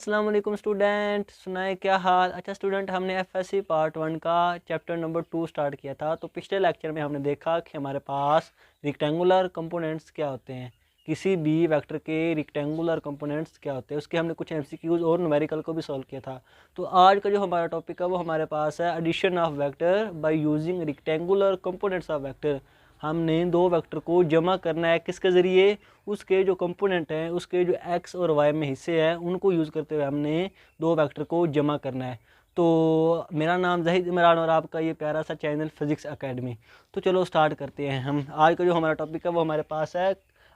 अस्सलाम वालेकुम स्टूडेंट, सुनाए क्या हाल। अच्छा स्टूडेंट, हमने एफएससी पार्ट 1 का चैप्टर नंबर 2 स्टार्ट किया था। तो पिछले लेक्चर में हमने देखा कि हमारे पास रेक्टेंगुलर कंपोनेंट्स क्या होते हैं, किसी भी वेक्टर के रेक्टेंगुलर कंपोनेंट्स क्या होते हैं। उसके हमने कुछ एमसीक्यूज और न्यूमेरिकल को भी सॉल्व किया था। तो आज का जो हमारा टॉपिक है वो हमारे पास है addition of vector by using rectangular components of vector. हमने दो वेक्टर को जमा करना है किसके ज़रिए, उसके जो कंपोनेंट हैं, उसके जो एक्स और वाई में हिस्से हैं, उनको यूज़ करते हुए हमने दो वेक्टर को जमा करना है। तो मेरा नाम जहीद इमरान और आपका ये प्यारा सा चैनल फिज़िक्स एकेडमी। तो चलो स्टार्ट करते हैं। हम आज का जो हमारा टॉपिक है वो हमारे पास है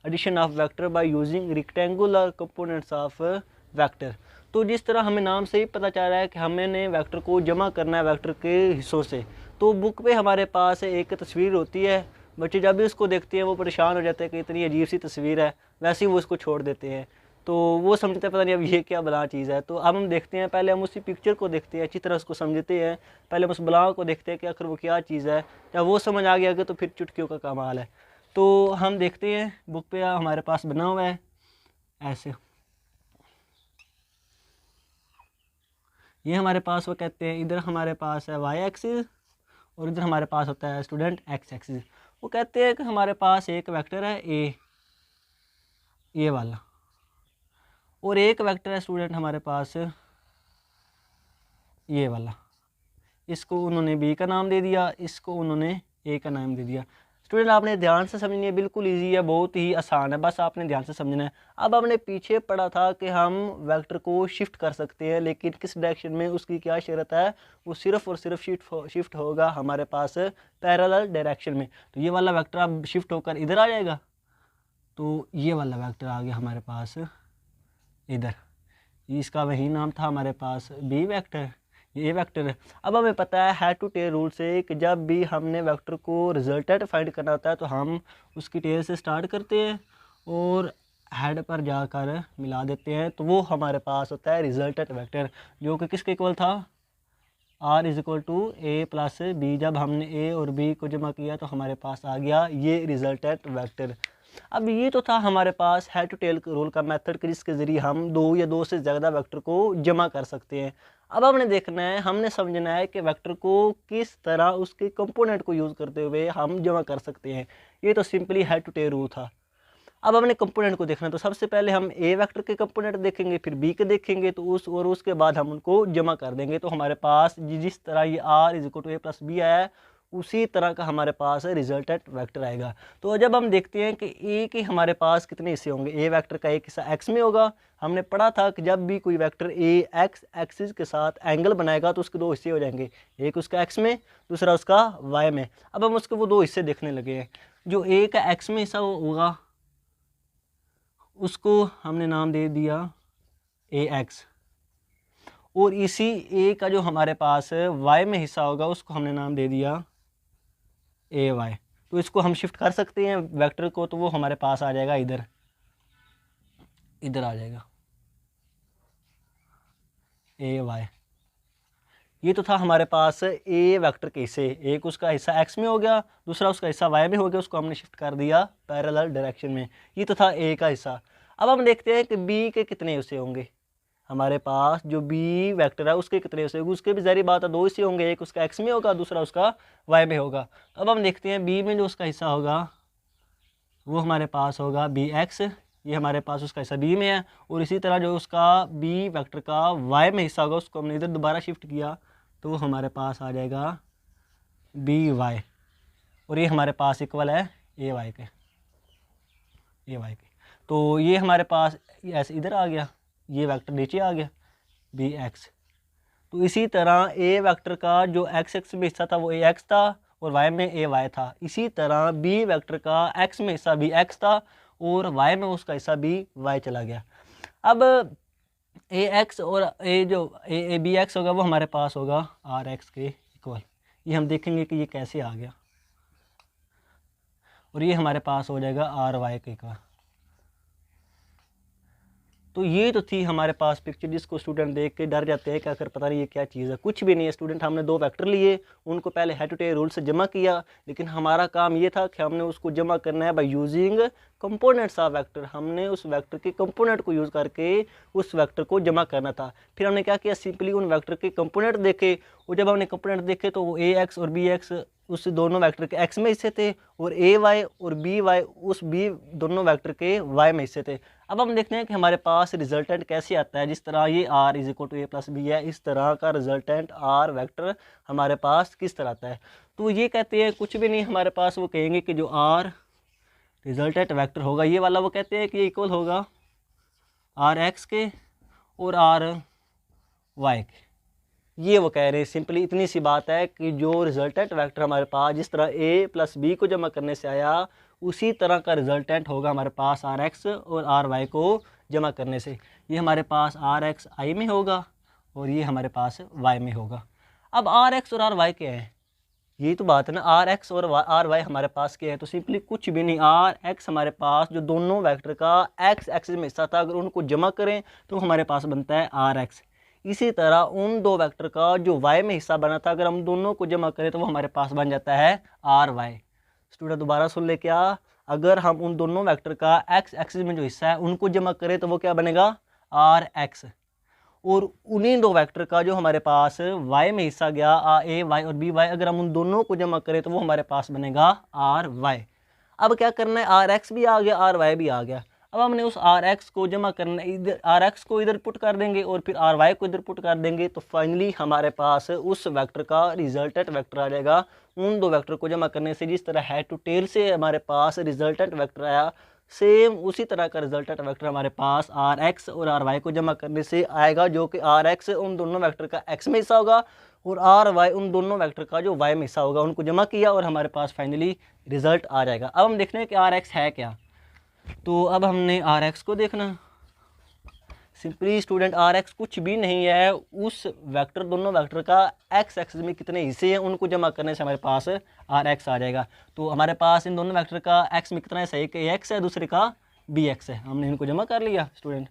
addition of vector by using rectangular components of vector. तो जिस तरह हमें नाम से ही पता चल रहा है कि हमने वेक्टर को जमा करना है वेक्टर के हिस्सों से। तो बुक पे हमारे पास एक तस्वीर होती है, बच्चे जब भी उसको देखते हैं वो परेशान हो जाते हैं कि इतनी अजीब सी तस्वीर है, वैसे ही वो उसको छोड़ देते हैं। तो वो समझते हैं पता नहीं अब ये क्या बला चीज़ है। तो अब हम देखते हैं, पहले हम उसी पिक्चर को देखते हैं, अच्छी तरह उसको समझते हैं। पहले हम उस बला को देखते हैं कि आखिर वो क्या चीज़ है। जब वो समझ आ गया तो फिर चुटकियों का कमाल है। तो हम देखते हैं, बुक पे हमारे पास बना हुआ है ऐसे। ये हमारे पास वो कहते हैं, इधर हमारे पास है वाई एक्सिस और इधर हमारे पास होता है स्टूडेंट एक्स एक्सिस। वो कहते हैं कि हमारे पास एक वेक्टर है ए, ये वाला, और एक वेक्टर है स्टूडेंट हमारे पास ये वाला। इसको उन्होंने बी का नाम दे दिया, इसको उन्होंने ए का नाम दे दिया। स्टूडेंट आपने ध्यान से समझनी है, बिल्कुल इजी है, बहुत ही आसान है, बस आपने ध्यान से समझना है। अब हमने पीछे पढ़ा था कि हम वेक्टर को शिफ्ट कर सकते हैं, लेकिन किस डायरेक्शन में, उसकी क्या शर्त है, वो सिर्फ और सिर्फ शिफ्ट होगा हमारे पास पैरेलल डायरेक्शन में। तो ये वाला वेक्टर अब शिफ्ट होकर इधर आ जाएगा, तो ये वाला वेक्टर आ गया हमारे पास इधर। इसका वही नाम था हमारे पास बी वेक्टर, ये वेक्टर है। अब हमें पता है हेड टू टेल रूल से कि जब भी हमने वेक्टर को रिजल्टेंट फाइंड करना होता है तो हम उसकी टेल से स्टार्ट करते हैं और हेड पर जाकर मिला देते हैं। तो वो हमारे पास होता है रिजल्टेंट वेक्टर, जो कि किसके इक्वल था, R is equal to A plus B. जब हमने ए और बी को जमा किया तो हमारे पास आ गया ये रिजल्टेंट वेक्टर। अब ये तो था हमारे पास हेड टू टेल रोल का मेथड, जिसके ज़रिए हम दो या दो से ज़्यादा वेक्टर को जमा कर सकते हैं। अब हमने देखना है, हमने समझना है कि वेक्टर को किस तरह उसके कंपोनेंट को यूज़ करते हुए हम जमा कर सकते हैं। ये तो simply head to tail rule था। अब हमने कंपोनेंट को देखना है, तो सबसे पहले हम ए वेक्टर के कंपोनेंट देखेंगे, फिर बी के देखेंगे, तो उसके बाद हम उनको जमा कर देंगे। तो हमारे पास जिस तरह ये R is equal to A plus B आया है, उसी तरह का हमारे पास रिजल्टेंट वेक्टर आएगा। तो जब हम देखते हैं कि ए के हमारे पास कितने हिस्से होंगे, ए वेक्टर का एक हिस्सा एक्स में होगा। हमने पढ़ा था कि जब भी कोई वेक्टर ए एक्स एक्सिस के साथ एंगल बनाएगा तो उसके दो हिस्से हो जाएंगे, एक उसका एक्स में, दूसरा उसका वाई में। अब हम उसके वो दो हिस्से देखने लगे हैं। जो ए का एक्स में हिस्सा होगा उसको हमने नाम दे दिया ए एक्स, और इसी ए का जो हमारे पास वाई में हिस्सा होगा उसको हमने नाम दे दिया ए वाई। तो इसको हम शिफ्ट कर सकते हैं वेक्टर को, तो वो हमारे पास आ जाएगा इधर, इधर आ जाएगा ए वाई। ये तो था हमारे पास ए वेक्टर के हिस्से, एक उसका हिस्सा एक्स में हो गया, दूसरा उसका हिस्सा वाई में हो गया, उसको हमने शिफ्ट कर दिया पैरेलल डायरेक्शन में। ये तो था ए का हिस्सा। अब हम देखते हैं कि बी के कितने हिस्से होंगे। हमारे पास जो बी वेक्टर है उसके कितने हिस्से होंगे, उसके भी ज़ाहिर बात है दो हिस्से होंगे, एक उसका एक्स में होगा, दूसरा उसका वाई में होगा। अब हम देखते हैं बी में जो उसका हिस्सा होगा वो हमारे पास होगा बी एक्स, ये हमारे पास उसका हिस्सा बी में है। और इसी तरह जो उसका बी वेक्टर का वाई में हिस्सा होगा उसको हमने इधर दोबारा शिफ्ट किया, तो वो हमारे पास आ जाएगा बी वाई, और ये हमारे पास इक्वल है ए वाई के, ए वाई के। तो ये हमारे पास ऐसे इधर आ गया, ये वेक्टर नीचे आ गया बी एक्स। तो इसी तरह ए वेक्टर का जो एक्स एक्स में हिस्सा था वो ए एक्स था और वाई में ए वाई था। इसी तरह बी वेक्टर का एक्स में हिस्सा बी एक्स था और वाई में उसका हिस्सा बी वाई चला गया। अब ए एक्स और ए जो ए बी एक्स होगा वो हमारे पास होगा आर एक्स के इक्वल। ये हम देखेंगे कि ये कैसे आ गया, और ये हमारे पास हो जाएगा आर वाई के इक्वल। तो ये तो थी हमारे पास पिक्चर, जिसको स्टूडेंट देख के डर जाते हैं कि आखिर पता नहीं ये क्या चीज़ है। कुछ भी नहीं है स्टूडेंट, हमने दो वेक्टर लिए, उनको पहले हेड टू टेल रूल से जमा किया, लेकिन हमारा काम ये था कि हमने उसको जमा करना है by using components of vector. हमने उस वेक्टर के कंपोनेंट को यूज़ करके उस वेक्टर को जमा करना था। फिर हमने क्या किया, सिंपली उन वेक्टर के कंपोनेंट देखे, और जब हमने कंपोनेंट देखे तो वो ए एक्स और बी एक्स उस दोनों वेक्टर के एक्स में हिस्से थे, और ए वाई और बी वाई उस बी दोनों वेक्टर के वाई में हिस्से थे। अब हम देखते हैं कि हमारे पास रिजल्टेंट कैसे आता है। जिस तरह ये R is equal to A plus B है, इस तरह का रिजल्टेंट आर वेक्टर हमारे पास किस तरह आता है। तो ये कहते हैं कुछ भी नहीं हमारे पास, वो कहेंगे कि जो आर रिजल्टेंट वेक्टर होगा ये वाला, वो कहते हैं कि ये इक्वल होगा आर एक्स के और आर वाई के। ये वो कह रहे हैं, सिंपली इतनी सी बात है कि जो रिजल्टेंट वेक्टर हमारे पास जिस तरह ए प्लस बी को जमा करने से आया, उसी तरह का रिजल्टेंट होगा हमारे पास आर एक्स और आर वाई को जमा करने से। ये हमारे पास आर एक्स आई में होगा और ये हमारे पास वाई में होगा। अब आर एक्स और आर वाई क्या है, यही तो बात है ना, आर एक्स और आर वाई हमारे पास क्या है। तो सिंपली कुछ भी नहीं, आर एक्स हमारे पास जो दोनों वेक्टर का एक्स एक्सिस में हिस्सा था, अगर उनको जमा करें तो हमारे पास बनता है आर एक्स। इसी तरह उन दो वेक्टर का जो वाई में हिस्सा बना था, अगर हम दोनों को जमा करें तो वो हमारे पास बन जाता है आर वाई। स्टूडेंट दोबारा सुन ले, क्या, अगर हम उन दोनों वेक्टर का एक्स एक्सिस में जो हिस्सा है उनको जमा करें तो वो क्या बनेगा, आर एक्स। और उन्हीं दो वेक्टर का जो हमारे पास वाई में हिस्सा गया, ए वाई और बी वाई, अगर हम उन दोनों को जमा करें तो वो हमारे पास बनेगा आर वाई। अब क्या करना है, आर एक्स भी आ गया, आर वाई भी आ गया। अब हमने उस आर एक्स को जमा करना, इधर आर एक्स को इधर पुट कर देंगे और फिर आर वाई को इधर पुट कर देंगे, तो फाइनली हमारे पास उस वेक्टर का रिजल्टेंट वेक्टर आ जाएगा उन दो वेक्टर को जमा करने से। जिस तरह हेड टू टेल से हमारे पास रिजल्टेंट वेक्टर आया, सेम उसी तरह का रिजल्टेंट वेक्टर हमारे पास आर एक्स और आर वाई को जमा करने से आएगा, जो कि आर एक्स उन दोनों वेक्टर का एक्स में हिस्सा होगा और आर वाई उन दोनों वेक्टर का जो वाई में हिस्सा होगा। उनको जमा किया और हमारे पास फाइनली रिजल्ट आ जाएगा। अब हम देखते हैं कि आर एक्स है क्या। तो अब हमने आर एक्स को देखना, सिंपली स्टूडेंट आर एक्स कुछ भी नहीं है, उस वेक्टर दोनों वेक्टर का एक्स एक्सिस में कितने हिस्से हैं उनको जमा करने से हमारे पास आर एक्स आ जाएगा। तो हमारे पास इन दोनों वेक्टर का एक्स में कितना हिस्सा है, एक ए एक्स है दूसरे का बी एक्स है, हमने इनको जमा कर लिया student,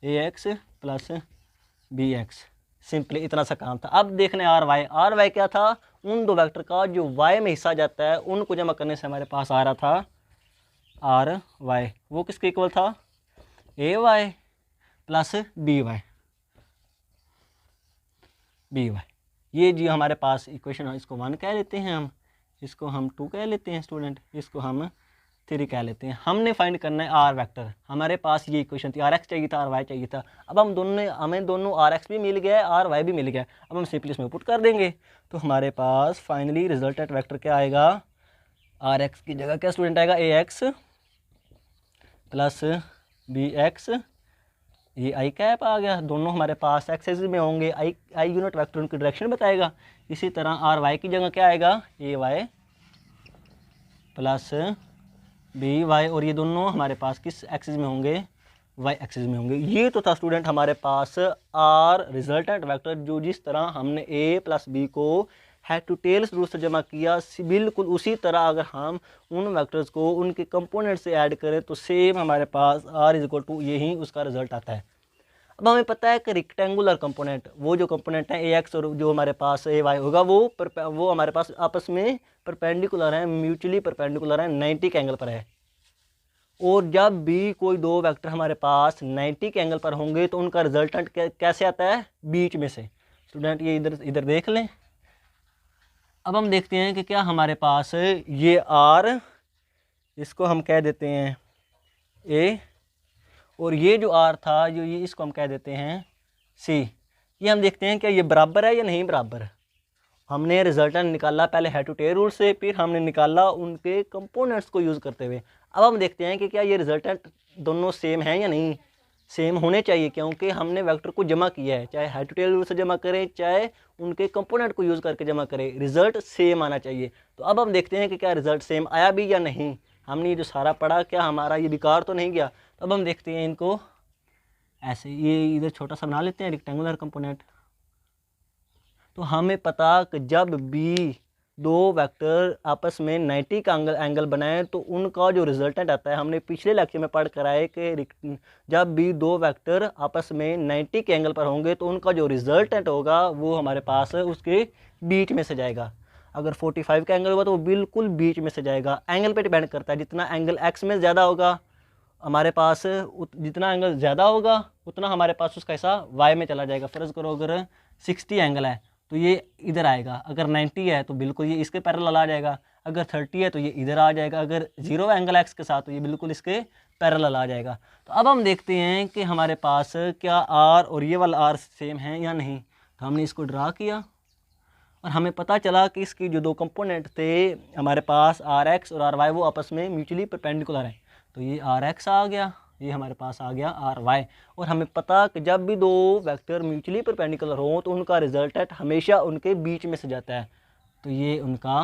A X plus B X. Simply इतना सा काम था। अब देखने आर वाई, आर वाई क्या था, उन दो वेक्टर का जो वाई में हिस्सा जाता है उनको जमा करने से हमारे पास आ रहा था आर वाई। वो किसके इक्वल था, A Y plus B Y, B Y. ये जी हमारे पास इक्वेशन है, इसको 1 कह लेते हैं हम, इसको हम 2 कह लेते हैं स्टूडेंट, इसको हम 3 कह लेते हैं। हमने फाइंड करना है आर वेक्टर। हमारे पास ये इक्वेशन थी, आर एक्स चाहिए था, आर वाई चाहिए था। अब हमें दोनों आर एक्स भी मिल गया है, आर वाई भी मिल गया। अब हम सिंपली इसमें पुट कर देंगे तो हमारे पास फाइनली रिजल्टेंट वेक्टर क्या आएगा, आर एक्स की जगह क्या स्टूडेंट आएगा, ए एक्स प्लस बी एक्स, ये आई कैप आ गया। दोनों हमारे पास एक्सेस में होंगे, आई यूनिट वेक्टर उनकी डायरेक्शन बताएगा। इसी तरह आर वाई की जगह क्या आएगा, ए वाई प्लस बी वाई, और ये दोनों हमारे पास किस एक्सिस में होंगे, वाई एक्सिस में होंगे। ये तो था स्टूडेंट हमारे पास आर रिजल्टेंट वेक्टर, जो जिस तरह हमने ए प्लस बी को हेड टू टेल्स रूल से जमा किया, बिल्कुल उसी तरह अगर हम उन वेक्टर्स को उनके कंपोनेंट से ऐड करें तो सेम हमारे पास आर इज इक्वल टू यही उसका रिजल्ट आता है। अब हमें पता है कि रेक्टेंगुलर कंपोनेंट, वो जो कंपोनेंट है ए एक्स और जो हमारे पास ए वाई होगा, वो हमारे पास आपस में परपेंडिकुलर है, म्यूचुअली परपेंडिकुलर है, 90 के एंगल पर है। और जब भी कोई दो वेक्टर हमारे पास 90 के एंगल पर होंगे तो उनका रिजल्टेंट कैसे आता है, बीच में से। स्टूडेंट ये इधर देख लें। अब हम देखते हैं कि क्या हमारे पास ये आर, इसको हम कह देते हैं ए, और ये जो आर था जो ये इसको हम कह देते हैं सी। ये हम देखते हैं क्या ये बराबर है या नहीं बराबर। हमने रिजल्टेंट निकाला पहले हेड टू टेल रूल से, फिर हमने निकाला उनके कंपोनेंट्स को यूज़ करते हुए। अब हम देखते हैं कि क्या ये रिजल्टेंट दोनों सेम हैं या नहीं। सेम होने चाहिए, क्योंकि हमने वेक्टर को जमा किया है, चाहे हेड टू टेल रूल से जमा करें चाहे उनके कंपोनेंट को यूज़ करके जमा करें, रिजल्ट सेम आना चाहिए। तो अब हम देखते हैं कि क्या रिजल्ट सेम आया भी या नहीं। हमने ये जो सारा पढ़ा क्या हमारा ये बेकार तो नहीं गया। तो अब हम देखते हैं इनको ऐसे, ये इधर छोटा सा बना लेते हैं रेक्टेंगुलर कंपोनेंट। तो हमें पता कि जब भी दो वेक्टर आपस में 90 का एंगल बनाएं तो उनका जो रिजल्टेंट आता है, हमने पिछले लेक्चर में पढ़ कर आए कि जब भी दो वेक्टर आपस में 90 के एंगल पर होंगे तो उनका जो रिजल्टेंट होगा वो हमारे पास उसके बीच में से जाएगा। अगर 45 का एंगल होगा तो वो बिल्कुल बीच में से जाएगा। एंगल पे डिपेंड करता है, जितना एंगल एक्स में ज़्यादा होगा हमारे पास, जितना एंगल ज़्यादा होगा उतना हमारे पास उसका हिस्सा वाई में चला जाएगा। फ़र्ज़ करो अगर 60 एंगल है तो ये इधर आएगा, अगर 90 है तो बिल्कुल ये इसके पैरेलल आ जाएगा, अगर 30 है तो ये इधर आ जाएगा, अगर 0 एंगल एक्स के साथ तो ये बिल्कुल इसके पैरेलल आ जाएगा। तो अब हम देखते हैं कि हमारे पास क्या आर और ये वाला आर सेम है या नहीं। तो हमने इसको ड्रा किया और हमें पता चला कि इसकी जो दो कंपोनेंट थे हमारे पास आर एक्स और आर वाई वो आपस में म्यूचुअली परपेंडिकुलर हैं। तो ये आर एक्स आ गया, ये हमारे पास आ गया आर वाई। और हमें पता कि जब भी दो वेक्टर म्यूचुअली परपेंडिकुलर हों तो उनका रिजल्टेंट हमेशा उनके बीच में से जाता है। तो ये उनका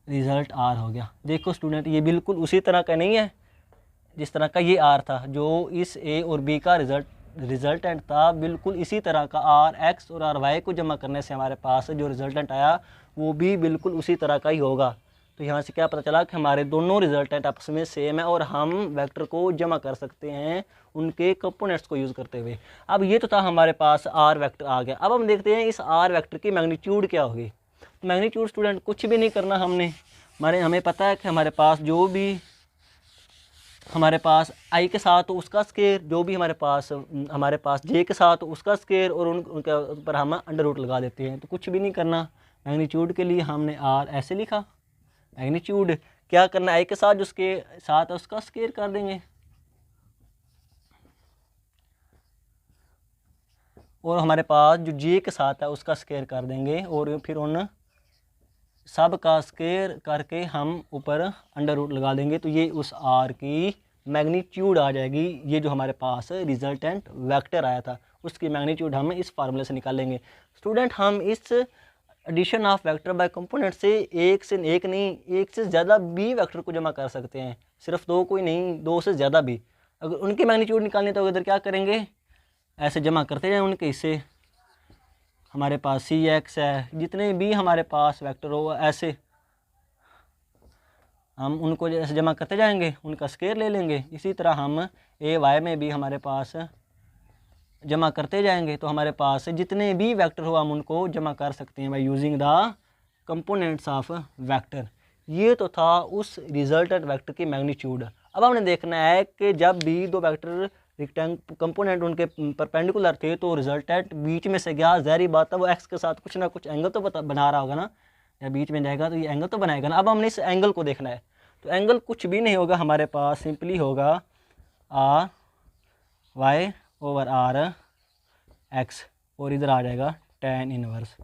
रिज़ल्ट आर हो गया। देखो स्टूडेंट, ये बिल्कुल उसी तरह का नहीं है जिस तरह का ये आर था, जो इस ए और बी का रिजल्टेंट था, बिल्कुल इसी तरह का आर एक्स और आर वाई को जमा करने से हमारे पास जो रिजल्टेंट आया वो भी बिल्कुल उसी तरह का ही होगा। तो यहाँ से क्या पता चला कि हमारे दोनों रिजल्टेंट आपस में सेम है और हम वेक्टर को जमा कर सकते हैं उनके कंपोनेंट्स को यूज़ करते हुए। अब ये तो था हमारे पास आर वेक्टर आ गया। अब हम देखते हैं इस आर वेक्टर की मैग्नीट्यूड क्या होगी। तो मैग्नीट्यूड स्टूडेंट कुछ भी नहीं करना, हमें पता है कि हमारे पास जो भी हमारे पास आई के साथ तो उसका स्केयर, जो भी हमारे पास जे के साथ तो उसका स्केयर, और उनके ऊपर हम अंडर रूट लगा देते हैं। तो कुछ भी नहीं करना। मैग्नीट्यूड के लिए हमने आर ऐसे लिखा, मैग्नीट्यूड क्या करना, आई के साथ जो उसके साथ है उसका स्केयर कर देंगे, और हमारे पास जो जे के साथ है उसका स्केयर कर देंगे, और फिर उन सब का स्केयर करके हम ऊपर अंडर रूट लगा देंगे। तो ये उस आर की मैग्नीट्यूड आ जाएगी। ये जो हमारे पास रिजल्टेंट वेक्टर आया था उसकी मैग्नीट्यूड हम इस फार्मूले से निकालेंगे। स्टूडेंट, हम इस addition of vector by component से एक से ज़्यादा भी वेक्टर को जमा कर सकते हैं, सिर्फ दो को ही नहीं, दो से ज़्यादा भी। अगर उनकी मैग्नीट्यूड निकालनी तो इधर क्या करेंगे, ऐसे जमा करते जाएँ उनके हिस्से। हमारे पास सी एक्स है, जितने भी हमारे पास वेक्टर हो ऐसे हम उनको जैसे जमा करते जाएंगे, उनका स्केयर ले लेंगे। इसी तरह हम ए वाई में भी हमारे पास जमा करते जाएंगे, तो हमारे पास जितने भी वेक्टर हो हम उनको जमा कर सकते हैं by using the components of vector. ये तो था उस रिजल्टेंट वेक्टर की मैग्नीट्यूड। अब हमने देखना है कि जब भी दो वेक्टर कंपोनेंट उनके परपेंडिकुलर थे तो रिजल्टेंट बीच में से गया, ज़ाहिर बात है वो एक्स के साथ कुछ ना कुछ एंगल तो बना रहा होगा ना, या बीच में जाएगा तो ये एंगल तो बनाएगा ना। अब हमने इस एंगल को देखना है। तो एंगल कुछ भी नहीं होगा, हमारे पास सिंपली होगा R Y over R X, और इधर आ जाएगा tan इनवर्स।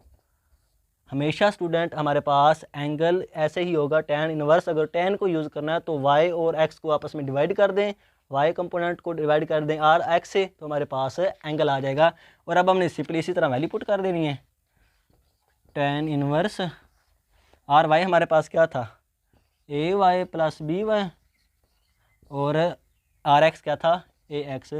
हमेशा स्टूडेंट हमारे पास एंगल ऐसे ही होगा tan इनवर्स। अगर tan को यूज़ करना है तो y और x को आपस में डिवाइड कर दें, y कंपोनेंट को डिवाइड कर दें आर एक्स से, तो हमारे पास एंगल आ जाएगा। और अब हमने सिंपली इसी तरह वैल्यू पुट कर देनी है। tan इनवर्स आर वाई हमारे पास क्या था, A Y plus B Y, और आर एक्स क्या था, ए एक्स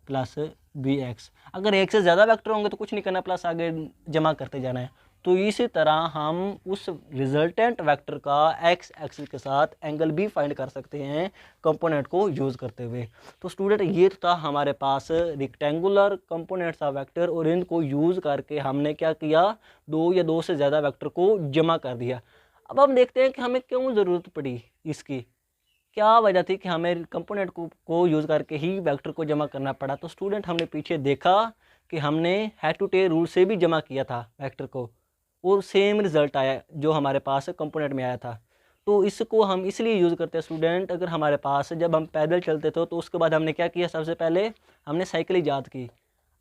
प्लस बी एक्स। अगर एक से ज़्यादा वेक्टर होंगे तो कुछ नहीं करना, प्लस आगे जमा करते जाना है। तो इसी तरह हम उस रिजल्टेंट वेक्टर का एक्स एक्सिस के साथ एंगल भी फाइंड कर सकते हैं कंपोनेंट को यूज़ करते हुए। तो स्टूडेंट, ये तो था हमारे पास रेक्टेंगुलर कंपोनेंट्स ऑफ वेक्टर, और इनको यूज़ करके हमने क्या किया, दो या दो से ज़्यादा वेक्टर को जमा कर दिया। अब हम देखते हैं कि हमें क्यों ज़रूरत पड़ी इसकी, क्या वजह थी कि हमें कंपोनेंट को यूज़ करके ही वेक्टर को जमा करना पड़ा। तो स्टूडेंट, हमने पीछे देखा कि हमने हेड टू टेल रूल से भी जमा किया था वेक्टर को, और सेम रिज़ल्ट आया जो हमारे पास कंपोनेंट में आया था। तो इसको हम इसलिए यूज़ करते हैं स्टूडेंट, अगर हमारे पास जब हम पैदल चलते थे तो उसके बाद हमने क्या किया, सबसे पहले हमने साइकिल ईजाद की।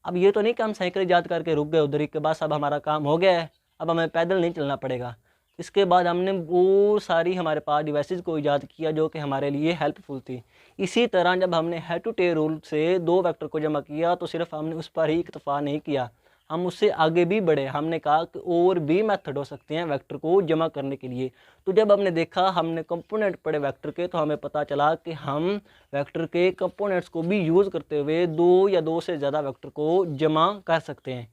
अब ये तो नहीं कि हम साइकिल ईजाद करके रुक गए उधर ही के बस अब हमारा काम हो गया है, अब हमें पैदल नहीं चलना पड़ेगा। इसके बाद हमने वो सारी हमारे पास डिवाइसेस को ईजाद किया जो कि हमारे लिए हेल्पफुल थी। इसी तरह जब हमने हेड टू टेल रूल से दो वेक्टर को जमा किया तो सिर्फ हमने उस पर ही इक्तफा नहीं किया, हम उससे आगे भी बढ़े। हमने कहा कि और भी मेथड हो सकते हैं वेक्टर को जमा करने के लिए। तो जब हमने देखा, हमने कंपोनेंट पढ़े वेक्टर के, तो हमें पता चला कि हम वेक्टर के कंपोनेंट्स को भी यूज़ करते हुए दो या दो से ज़्यादा वेक्टर को जमा कर सकते हैं।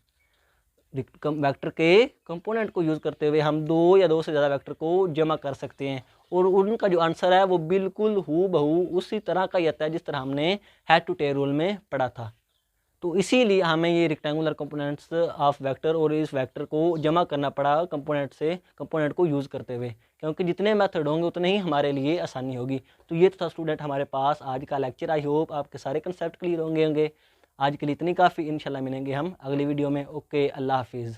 वेक्टर के कंपोनेंट को यूज़ करते हुए हम 2 या 2 से ज़्यादा वेक्टर को जमा कर सकते हैं और उनका जो आंसर है वो बिल्कुल हूबहू उसी तरह का ही आता है जिस तरह हमने हेड टू टेल रूल में पढ़ा था। तो इसीलिए हमें ये रेक्टेंगुलर कंपोनेंट्स ऑफ वेक्टर और इस वेक्टर को जमा करना पड़ा कंपोनेंट को यूज़ करते हुए, क्योंकि जितने मेथड होंगे उतने ही हमारे लिए आसानी होगी। तो ये था स्टूडेंट हमारे पास आज का लेक्चर। आई होप आपके सारे कंसेप्ट क्लियर होंगे। आज के लिए इतनी काफ़ी। इंशाल्लाह मिलेंगे हम अगली वीडियो में। ओके, अल्लाह हाफिज़।